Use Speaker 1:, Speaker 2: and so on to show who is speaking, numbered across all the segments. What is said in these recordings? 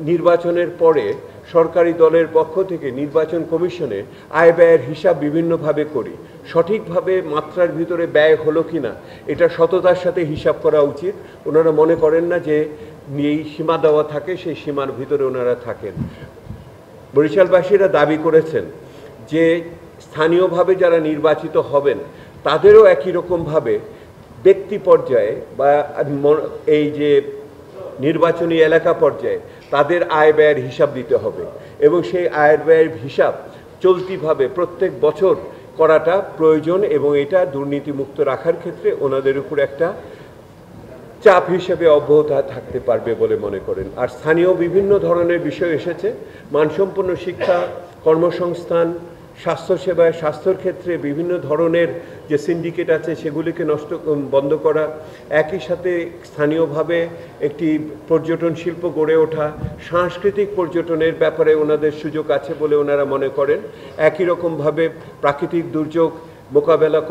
Speaker 1: নির্বাচনের পরে সরকারি দলের পক্ষ থেকে নির্বাচন কমিশনে আয় ব্যয়ের হিসাব বিভিন্নভাবে করি। সঠিকভাবে মাত্রার ভিতরে ব্যয় হলো কিনা এটা সততার সাথে হিসাব করা উচিত। ওনারা মনে করেন না যে এই সীমা দেওয়া থাকে, সেই সীমার ভিতরে ওনারা থাকেন। বরিশালবাসীরা দাবি করেছেন যে স্থানীয়ভাবে যারা নির্বাচিত হবেন তাদেরও একই রকমভাবে ব্যক্তি পর্যায়ে বা এই যে নির্বাচনী এলাকা পর্যায়ে তাদের আয় ব্যয়ের হিসাব দিতে হবে এবং সেই আয়ের ব্যয়ের হিসাব চলতিভাবে প্রত্যেক বছর করাটা প্রয়োজন এবং এটা দুর্নীতিমুক্ত রাখার ক্ষেত্রে ওনাদের উপর একটা চাপ হিসেবে অব্যাহত থাকতে পারবে বলে মনে করেন। আর স্থানীয় বিভিন্ন ধরনের বিষয় এসেছে, মানসম্পন্ন শিক্ষা, কর্মসংস্থান, স্বাস্থ্যসেবায় স্বাস্থ্যের ক্ষেত্রে বিভিন্ন ধরনের যে সিন্ডিকেট আছে সেগুলিকে বন্ধ করা, একই সাথে স্থানীয়ভাবে একটি পর্যটন শিল্প গড়ে ওঠা, সাংস্কৃতিক পর্যটনের ব্যাপারে ওনাদের সুযোগ আছে বলে ওনারা মনে করেন। একই রকমভাবে প্রাকৃতিক দুর্যোগ মোকাবেলা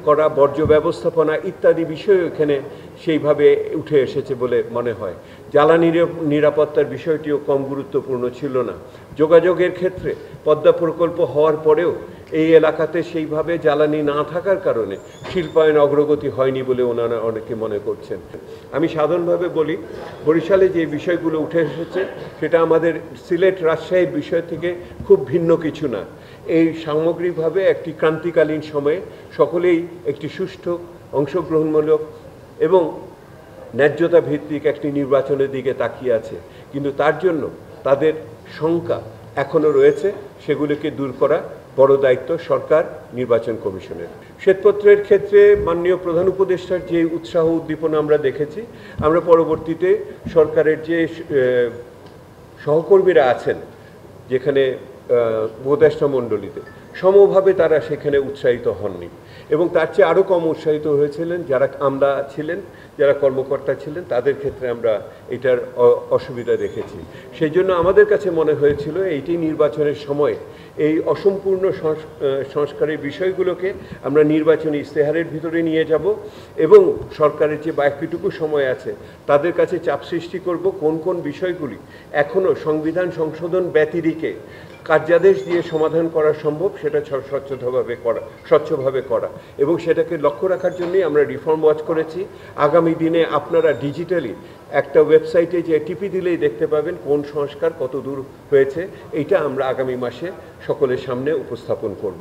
Speaker 1: করা বর্জ্য ব্যবস্থাপনা ইত্যাদি বিষয় এখানে সেইভাবে উঠে এসেছে বলে মনে হয়। জ্বালানি নিরাপত্তার বিষয়টিও কম গুরুত্বপূর্ণ ছিল না। যোগাযোগের ক্ষেত্রে পদ্মা প্রকল্প হওয়ার পরেও এই এলাকাতে সেইভাবে জ্বালানি না থাকার কারণে শিল্পায়ন অগ্রগতি হয়নি বলে ওনারা অনেকে মনে করছেন। আমি সাধারণভাবে বলি, বরিশালে যে বিষয়গুলো উঠে এসেছে সেটা আমাদের সিলেট রাজশাহীর বিষয় থেকে খুব ভিন্ন কিছু না। এই সামগ্রিকভাবে একটি ক্রান্তিকালীন সময়ে সকলেই একটি সুষ্ঠু অংশগ্রহণমূলক এবং ন্যায্যতা ভিত্তিক একটি নির্বাচনের দিকে তাকিয়ে আছে, কিন্তু তার জন্য তাদের শঙ্কা এখনও রয়েছে। সেগুলিকে দূর করা বড় দায়িত্ব সরকার, নির্বাচন কমিশনের। শ্বেতপত্রের ক্ষেত্রে মাননীয় প্রধান উপদেষ্টার যে উৎসাহ উদ্দীপনা আমরা দেখেছি, আমরা পরবর্তীতে সরকারের যে সহকর্মীরা আছেন যেখানে উপদেষ্টা মণ্ডলীতে সমভাবে তারা সেখানে উৎসাহিত হননি এবং তার চেয়ে আরও কম উৎসাহিত হয়েছিলেন যারা আমলা ছিলেন, যারা কর্মকর্তা ছিলেন। তাদের ক্ষেত্রে আমরা এটার অসুবিধা দেখেছি। সেই জন্য আমাদের কাছে মনে হয়েছিল এইটি নির্বাচনের সময় এই অসম্পূর্ণ সংস্কারের বিষয়গুলোকে আমরা নির্বাচনী ইশতেহারের ভিতরে নিয়ে যাব এবং সরকারের যে বাকিটুকু সময় আছে তাদের কাছে চাপ সৃষ্টি করব কোন কোন বিষয়গুলি এখনও সংবিধান সংশোধন ব্যতিরেকে কার্যাদেশ দিয়ে সমাধান করা সম্ভব সেটা স্বচ্ছভাবে করা এবং সেটাকে লক্ষ্য রাখার জন্যই আমরা রিফর্ম ওয়াচ করেছি। আগামী দিনে আপনারা ডিজিটালি একটা ওয়েবসাইটে যে টিপি দিলেই দেখতে পাবেন কোন সংস্কার কত দূর হয়েছে। এইটা আমরা আগামী মাসে সকলের সামনে উপস্থাপন করব।